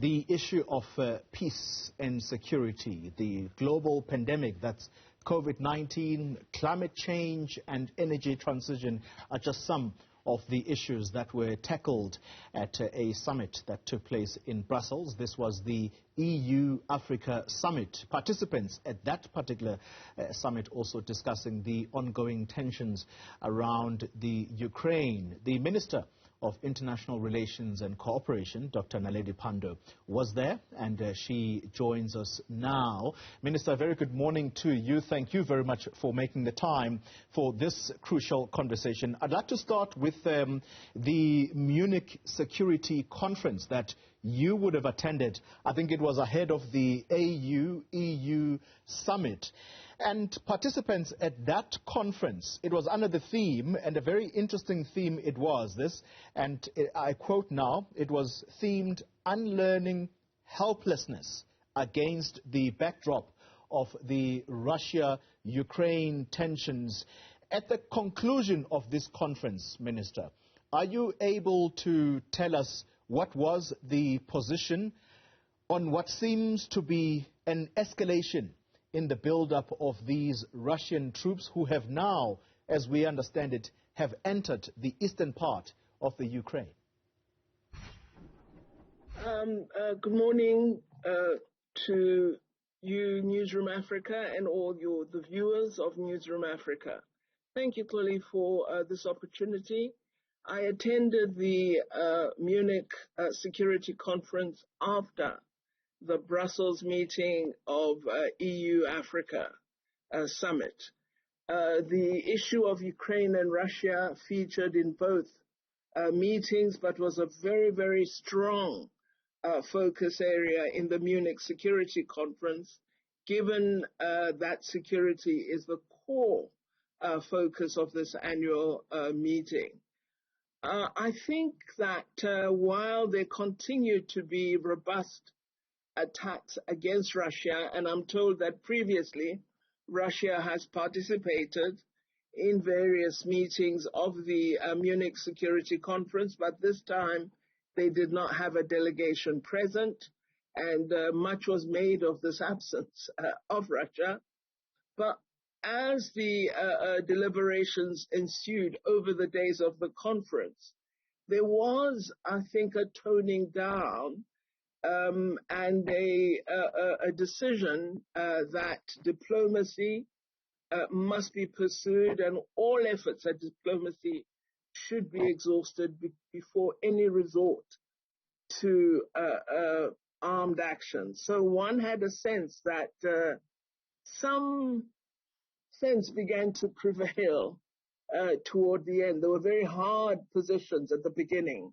The issue of peace and security, the global pandemic, that's COVID-19, climate change and energy transition are just some of the issues that were tackled at a summit that took place in Brussels. This was the EU-Africa summit. Participants at that particular summit also discussing the ongoing tensions around the Ukraine. The Minister of International Relations and Cooperation, Dr. Naledi Pandor, was there, and she joins us now. Minister, very good morning to you. Thank you very much for making the time for this crucial conversation. I'd like to start with the Munich Security Conference that you would have attended. I think it was ahead of the AU-EU summit. And participants at that conference, it was under the theme, and a very interesting theme it was, I quote now, it was themed Unlearning Helplessness Against the Backdrop of the Russia-Ukraine tensions. At the conclusion of this conference, Minister, are you able to tell us what was the position on what seems to be an escalation in the build-up of these Russian troops who have now, as we understand it, have entered the eastern part of the Ukraine? Good morning to you, Newzroom Afrika, and all the viewers of Newzroom Afrika. Thank you, Chloe, for this opportunity. I attended the Munich Security Conference after the Brussels meeting of EU-Africa summit. The issue of Ukraine and Russia featured in both meetings, but was a very, very strong focus area in the Munich Security Conference, given that security is the core focus of this annual meeting. I think that while there continue to be robust attacks against Russia, and I'm told that previously Russia has participated in various meetings of the Munich Security Conference, but this time they did not have a delegation present, and much was made of this absence of Russia. But as the deliberations ensued over the days of the conference, there was, I think, a toning down and a decision that diplomacy must be pursued, and all efforts at diplomacy should be exhausted before any resort to armed action. So one had a sense that some sense began to prevail toward the end. There were very hard positions at the beginning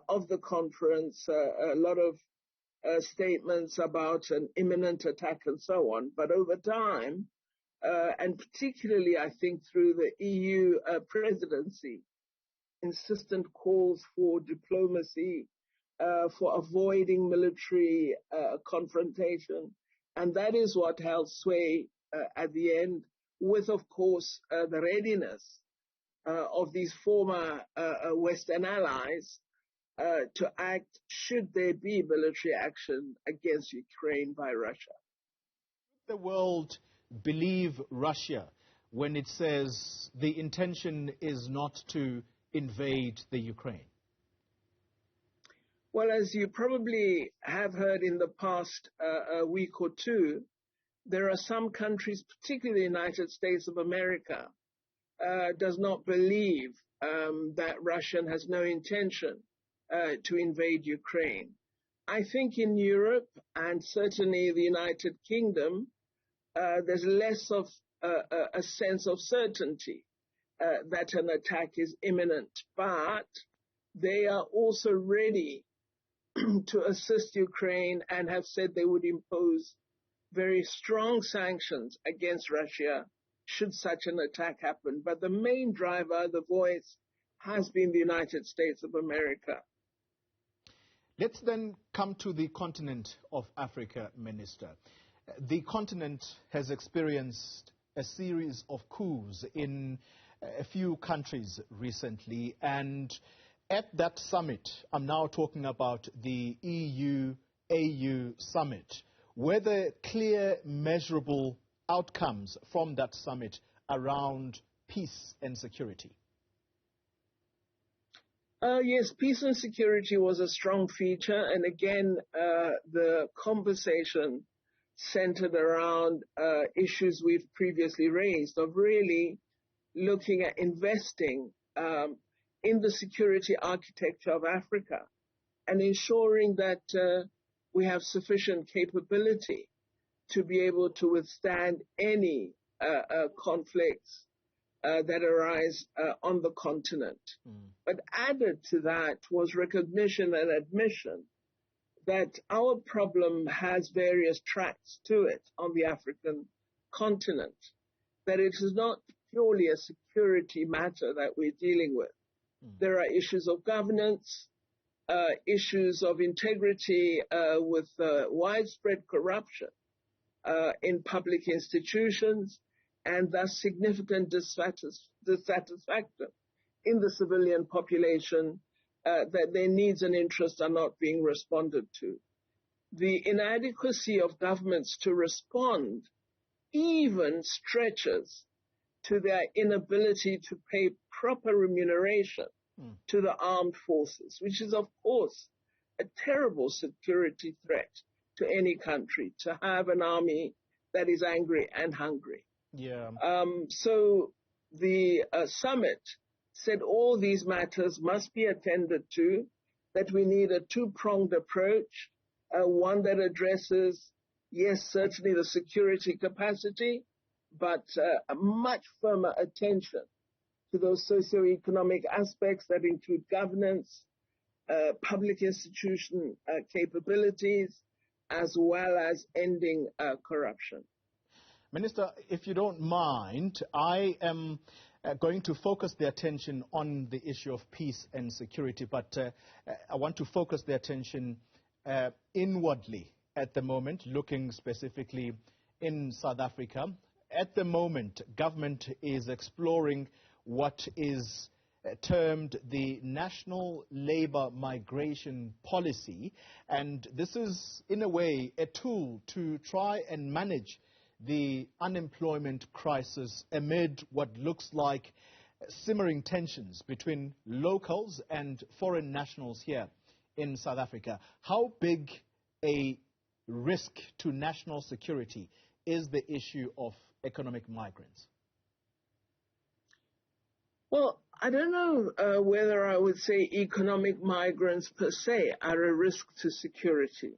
of the conference, a lot of statements about an imminent attack and so on. But over time, and particularly I think through the EU presidency, insistent calls for diplomacy, for avoiding military confrontation. And that is what held sway at the end, with, of course, the readiness of these former Western allies to act should there be military action against Ukraine by Russia. The world believe Russia when it says the intention is not to invade the Ukraine? Well, as you probably have heard in the past week or two, there are some countries, particularly the United States of America, does not believe that Russia has no intention to invade Ukraine. I think in Europe and certainly the United Kingdom, there's less of a sense of certainty that an attack is imminent, but they are also ready to assist Ukraine and have said they would impose very strong sanctions against Russia should such an attack happen. But the main driver, the voice, has been the United States of America. Let's then come to the continent of Africa, Minister. The continent has experienced a series of coups in a few countries recently, and at that summit, I'm now talking about the EU summit. Were there clear, measurable outcomes from that summit around peace and security? Yes, peace and security was a strong feature. And again, the conversation centered around issues we've previously raised of really looking at investing in the security architecture of Africa and ensuring that we have sufficient capability to be able to withstand any conflicts that arise on the continent. But added to that was recognition and admission that our problem has various tracks to it on the African continent, that it is not purely a security matter that we're dealing with. There are issues of governance, issues of integrity with widespread corruption in public institutions, and thus significant dissatisfaction in the civilian population that their needs and interests are not being responded to. The inadequacy of governments to respond even stretches to their inability to pay proper remuneration to the armed forces, which is, of course, a terrible security threat to any country, to have an army that is angry and hungry. Yeah. So the summit said all these matters must be attended to, that we need a two-pronged approach, one that addresses, yes, certainly the security capacity, but a much firmer attention to those socioeconomic aspects that include governance, public institution capabilities, as well as ending corruption. Minister, if you don't mind, I am going to focus the attention on the issue of peace and security, but I want to focus the attention inwardly at the moment, looking specifically in South Africa. At the moment, government is exploring what is termed the National Labour Migration Policy, and this is, in a way, a tool to try and manage the unemployment crisis amid what looks like simmering tensions between locals and foreign nationals here in South Africa. How big a risk to national security is the issue of economic migrants? Well, I don't know whether I would say economic migrants per se are a risk to security.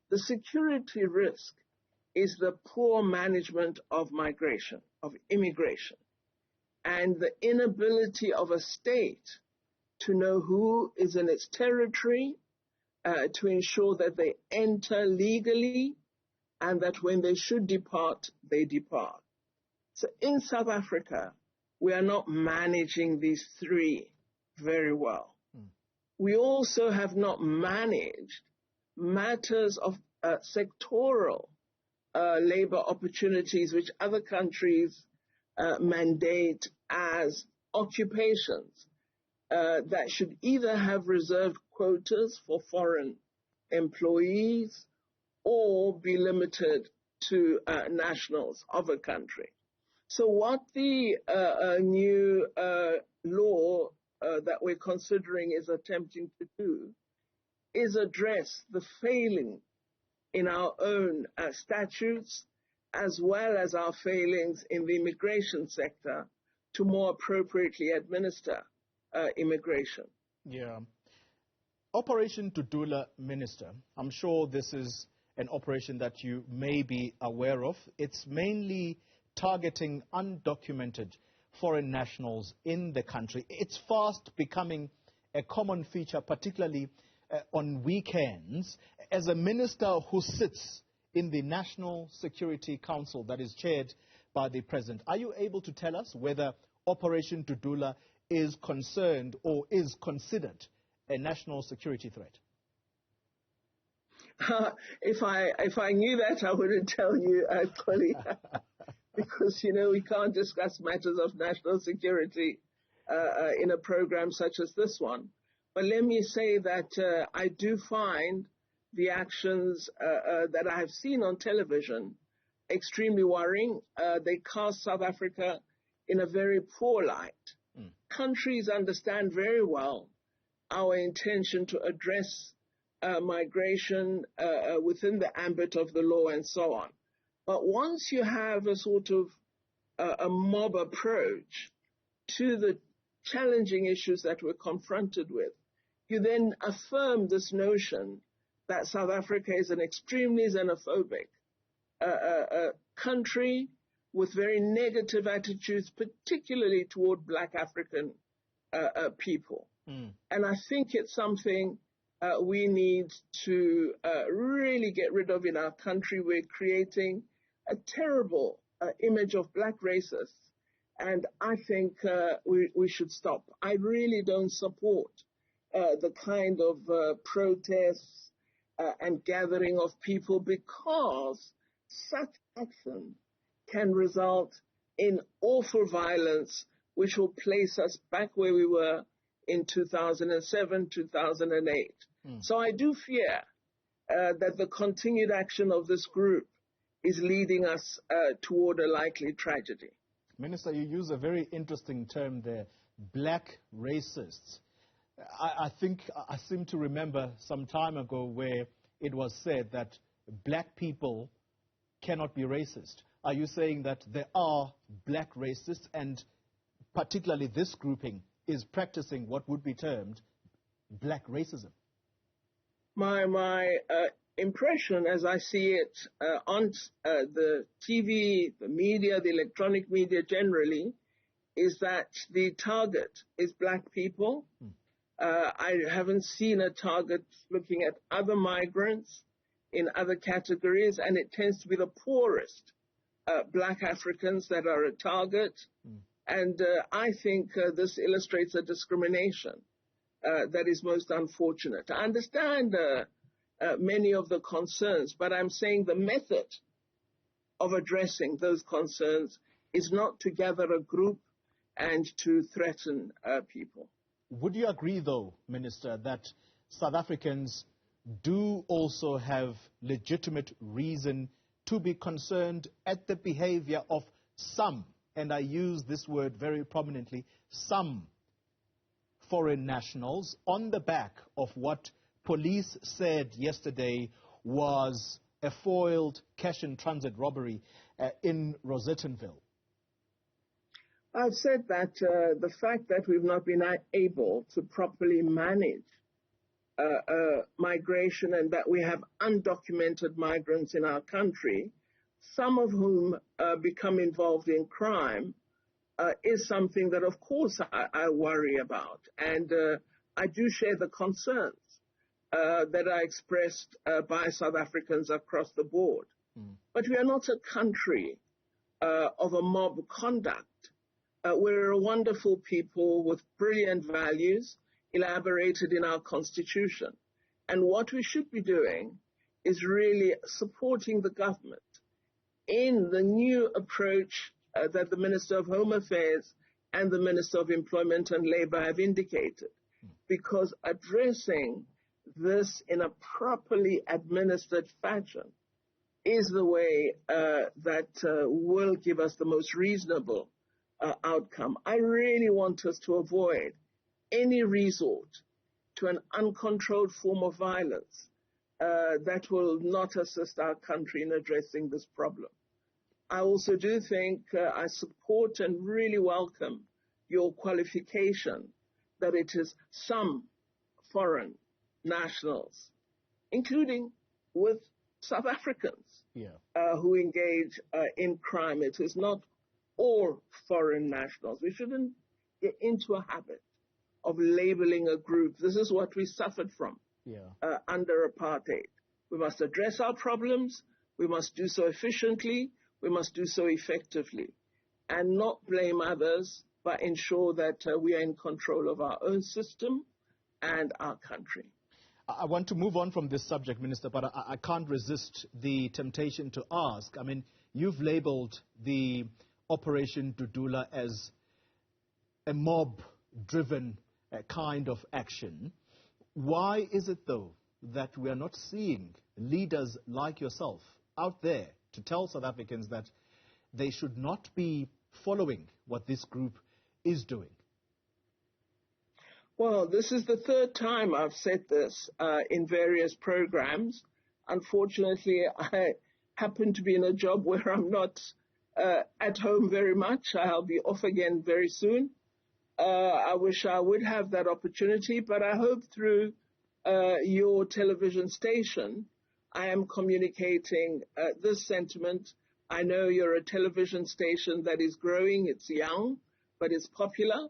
The security risk is the poor management of migration, of immigration, and the inability of a state to know who is in its territory, to ensure that they enter legally, and that when they should depart, they depart. So in South Africa, we are not managing these three very well. We also have not managed matters of sectoral labor opportunities which other countries mandate as occupations that should either have reserved quotas for foreign employees or be limited to nationals of a country. So what the new law that we're considering is attempting to do is address the failing in our own statutes, as well as our failings in the immigration sector, to more appropriately administer immigration. Yeah. Operation Tudula, Minister, I'm sure this is an operation that you may be aware of. It's mainly targeting undocumented foreign nationals in the country. It's fast becoming a common feature, particularly on weekends. As a minister who sits in the National Security Council that is chaired by the President, are you able to tell us whether Operation Tudula is concerned or is considered a national security threat? If I knew that, I wouldn't tell you, Koli, because, you know, we can't discuss matters of national security in a program such as this one. But let me say that I do find the actions that I have seen on television extremely worrying. They cast South Africa in a very poor light. Countries understand very well our intention to address migration within the ambit of the law and so on. But once you have a sort of a mob approach to the challenging issues that we're confronted with, you then affirm this notion that South Africa is an extremely xenophobic country with very negative attitudes, particularly toward Black African people. And I think it's something we need to really get rid of in our country. We're creating a terrible image of Black racists, and I think we should stop. I really don't support the kind of protests and gathering of people, because such action can result in awful violence, which will place us back where we were in 2007, 2008. So I do fear that the continued action of this group is leading us toward a likely tragedy. Minister, you use a very interesting term there, Black racists. I think I seem to remember some time ago where it was said that Black people cannot be racist. Are you saying that there are Black racists, and particularly this grouping is practicing what would be termed Black racism? My impression, as I see it on the TV, the media, the electronic media generally, is that the target is Black people. I haven't seen a target looking at other migrants in other categories, and it tends to be the poorest Black Africans that are a target. And I think this illustrates a discrimination that is most unfortunate. I understand many of the concerns, but I'm saying the method of addressing those concerns is not to gather a group and to threaten people. Would you agree, though, Minister, that South Africans do also have legitimate reason to be concerned at the behavior of some, and I use this word very prominently, some foreign nationals, on the back of what police said yesterday was a foiled cash-in-transit robbery in Rosettenville? I've said that the fact that we've not been able to properly manage migration, and that we have undocumented migrants in our country, some of whom become involved in crime, is something that, of course, I worry about. And I do share the concerns that are expressed by South Africans across the board. But we are not a country of a mob conduct. We're a wonderful people with brilliant values elaborated in our Constitution. And what we should be doing is really supporting the government in the new approach that the Minister of Home Affairs and the Minister of Employment and Labor have indicated, because addressing this in a properly administered fashion is the way that will give us the most reasonable outcome. I really want us to avoid any resort to an uncontrolled form of violence that will not assist our country in addressing this problem. I also do think I support and really welcome your qualification that it is some foreign nationals, including with South Africans, who engage in crime. It is not all foreign nationals. We shouldn't get into a habit of labeling a group. This is what we suffered from under apartheid. We must address our problems. We must do so efficiently. We must do so effectively, and not blame others, but ensure that we are in control of our own system and our country. I want to move on from this subject, Minister, but I can't resist the temptation to ask. I mean, you've labeled the Operation Dudula as a mob-driven kind of action. Why is it, though, that we are not seeing leaders like yourself out there to tell South Africans that they should not be following what this group is doing? Well, this is the third time I've said this in various programs. Unfortunately, I happen to be in a job where I'm not at home very much. I'll be off again very soon. I wish I would have that opportunity, but I hope through your television station, I am communicating this sentiment. I know you're a television station that is growing. It's young, but it's popular,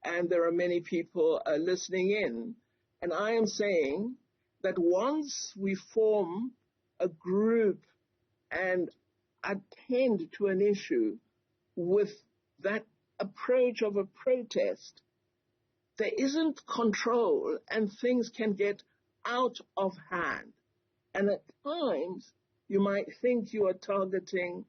and there are many people listening in. And I am saying that once we form a group and attend to an issue with that approach of a protest, there isn't control and things can get out of hand. And at times, you might think you are targeting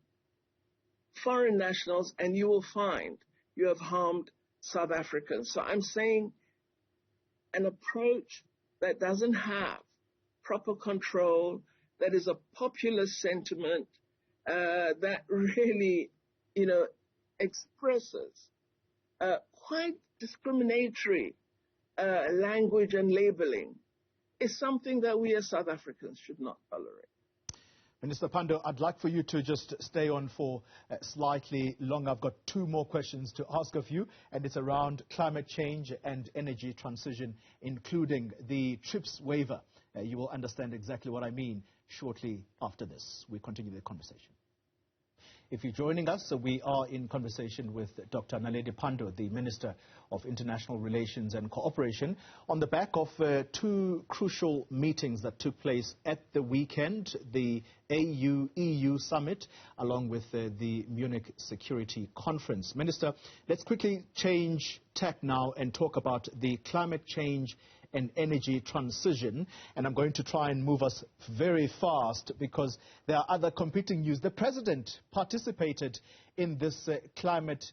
foreign nationals and you will find you have harmed South Africans. So I'm saying an approach that doesn't have proper control, that is a populist sentiment, that really, expresses quite discriminatory language and labeling, is something that we as South Africans should not tolerate. Minister Pandor, I'd like for you to just stay on for slightly longer. I've got two more questions to ask of you, and it's around climate change and energy transition, including the TRIPS waiver. You will understand exactly what I mean shortly after this. We continue the conversation. If you're joining us, we are in conversation with Dr. Naledi Pandor, the Minister of International Relations and Cooperation, on the back of two crucial meetings that took place at the weekend, the AU-EU summit, along with the Munich Security Conference. Minister, let's quickly change tack now and talk about the climate change and energy transition, and I'm going to try and move us very fast because there are other competing news. The President participated in this climate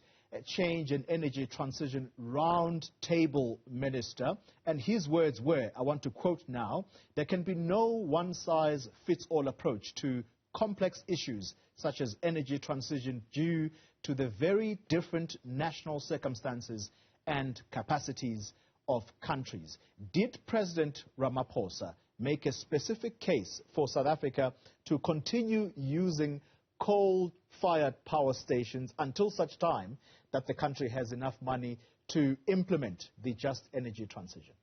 change and energy transition round table, Minister, and his words were, I want to quote now, there can be no one-size-fits-all approach to complex issues such as energy transition due to the very different national circumstances and capacities of countries. Did President Ramaphosa make a specific case for South Africa to continue using coal-fired power stations until such time that the country has enough money to implement the just energy transition?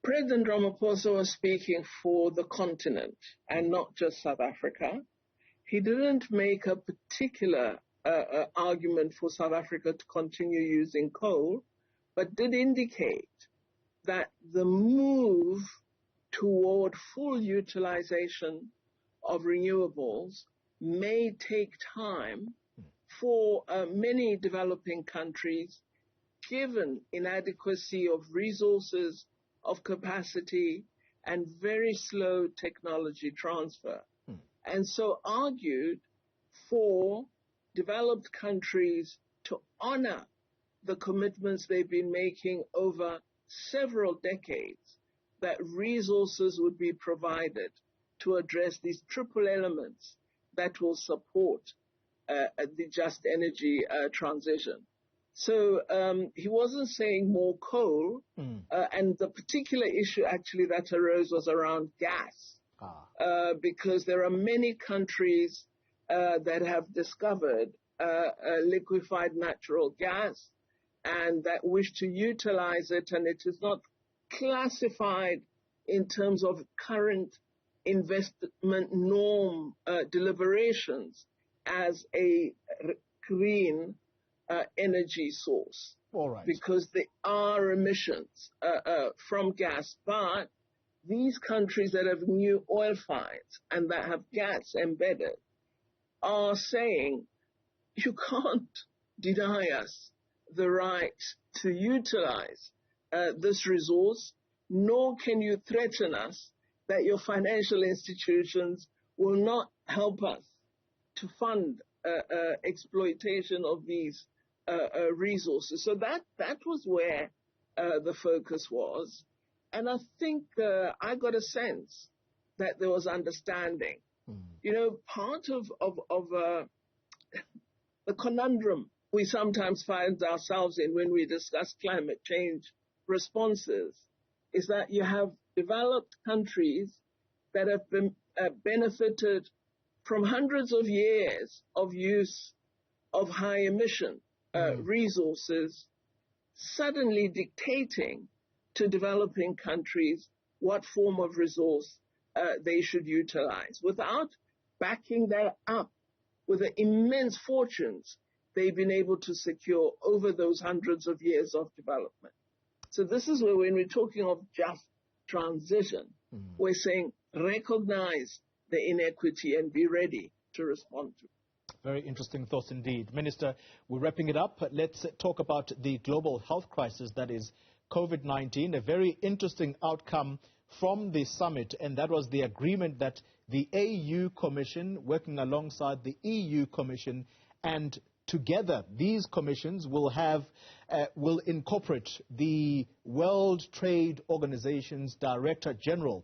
President Ramaphosa was speaking for the continent and not just South Africa. He didn't make a particular argument for South Africa to continue using coal, but did indicate that the move toward full utilization of renewables may take time for many developing countries, given inadequacy of resources, of capacity, and very slow technology transfer. And so argued for developed countries to honor the commitments they've been making over several decades, that resources would be provided to address these triple elements that will support the just energy transition. So he wasn't saying more coal, and the particular issue actually that arose was around gas, because there are many countries that have discovered liquefied natural gas and that wish to utilize it, and it is not classified in terms of current investment norm deliberations as a green energy source. All right. Because there are emissions from gas, but these countries that have new oil finds and that have gas embedded are saying you can't deny us the right to utilize this resource, nor can you threaten us that your financial institutions will not help us to fund exploitation of these resources. So that was where the focus was. And I think I got a sense that there was understanding. You know, part of the conundrum we sometimes find ourselves in when we discuss climate change responses is that you have developed countries that have been benefited from hundreds of years of use of high emission resources, suddenly dictating to developing countries what form of resource they should utilize, without backing that up with the immense fortunes they've been able to secure over those hundreds of years of development. So this is where, when we're talking of just transition, we're saying recognize the inequity and be ready to respond to it. Very interesting thoughts indeed. Minister, we're wrapping it up. Let's talk about the global health crisis that is COVID-19, a very interesting outcome from the summit, and that was the agreement that the AU Commission, working alongside the EU Commission, and together these commissions will incorporate the World Trade Organization's Director General,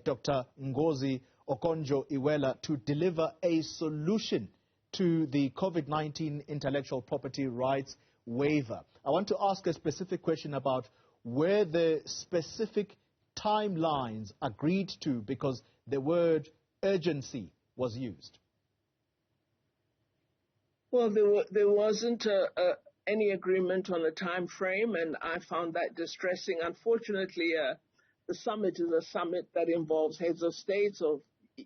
Dr. Ngozi Okonjo-Iweala, to deliver a solution to the COVID-19 intellectual property rights waiver. I want to ask a specific question about where the specific timelines agreed to, because the word urgency was used. Well, there wasn't any agreement on a time frame, and I found that distressing. Unfortunately, the summit is a summit that involves heads of states of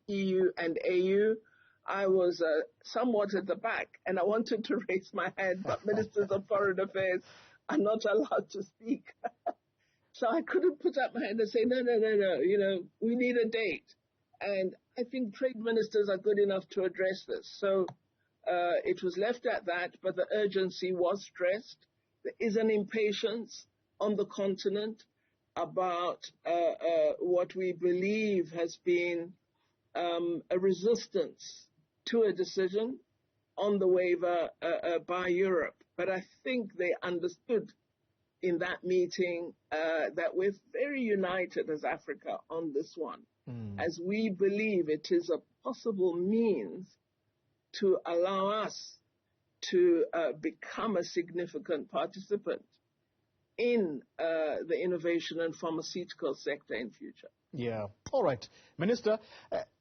EU and AU. I was somewhat at the back, and I wanted to raise my hand, but ministers of foreign affairs are not allowed to speak. So I couldn't put up my hand and say, no, you know, we need a date. And I think trade ministers are good enough to address this. So it was left at that, but the urgency was stressed. There is an impatience on the continent about what we believe has been a resistance to a decision on the waiver by Europe. But I think they understood in that meeting that we're very united as Africa on this one, as we believe it is a possible means to allow us to become a significant participant in the innovation and pharmaceutical sector in future. Yeah. All right. Minister,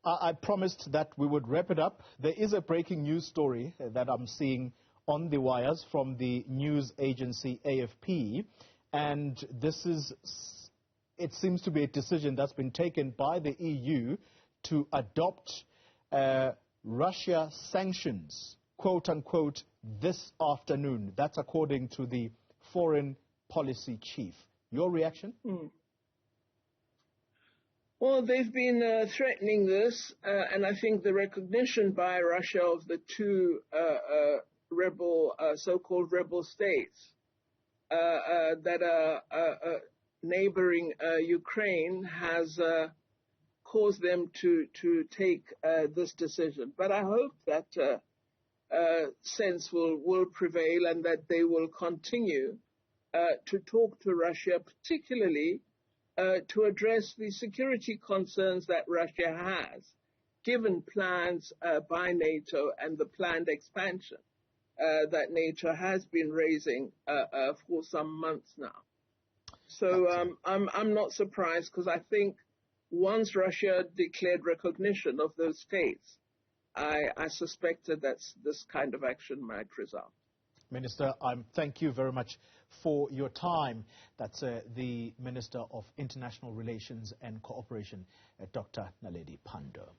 I promised that we would wrap it up. There is a breaking news story that I'm seeing on the wires from the news agency AFP, and it seems to be a decision that's been taken by the EU to adopt Russia sanctions, quote unquote, this afternoon. That's according to the foreign policy chief. Your reaction? Well, they've been threatening this, and I think the recognition by Russia of the two so-called rebel states that are neighboring Ukraine has caused them to take this decision. But I hope that sense will prevail, and that they will continue to talk to Russia, particularly to address the security concerns that Russia has, given plans by NATO and the planned expansion that NATO has been raising for some months now. So I'm not surprised, because I think once Russia declared recognition of those states, I suspected that this kind of action might result. Minister, thank you very much for your time. That's the Minister of International Relations and Cooperation, Dr. Naledi Pandor.